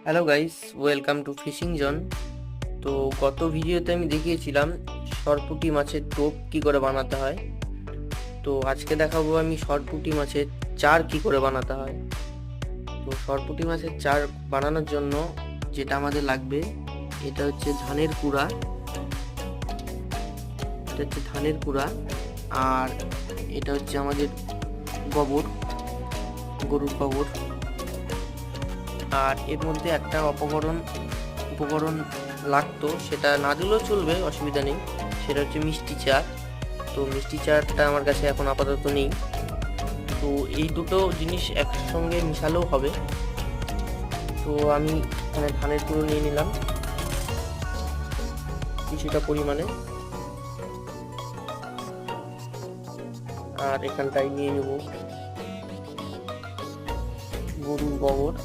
Hello guys, welcome to fishing zone. তো গত ভিডিওতে আমি দেখিয়েছিলাম সরপুঁটি মাছের টোপ কি করে বানাতে হয়। তো আজকে দেখাবো আমি সরপুঁটি মাছের চার কি করে বানাতে হয়। তো সরপুঁটি মাছের চার বানানোর জন্য যেটা আমাদের লাগবে, এটা হচ্ছে ধানের কুড়া। আর এটা হচ্ছে আমাদের গোবর, গরুর গোবর। আর এর মধ্যে একটা উপকরণ লাগতো, সেটা না দিলেও চলবে, অসুবিধা নেই। সেটা হচ্ছে মিষ্টি চার। তো মিষ্টি চারটা আমার কাছে এখন আপাতত নেই। তো এই দুটো জিনিস একসঙ্গে মিশালেও হবে। তো আমি এখানে ধানের গুঁড়ো নিয়ে নিলাম কিছুটা পরিমাণে, আর এখানটায় নিয়ে নেব গরুর গোবর।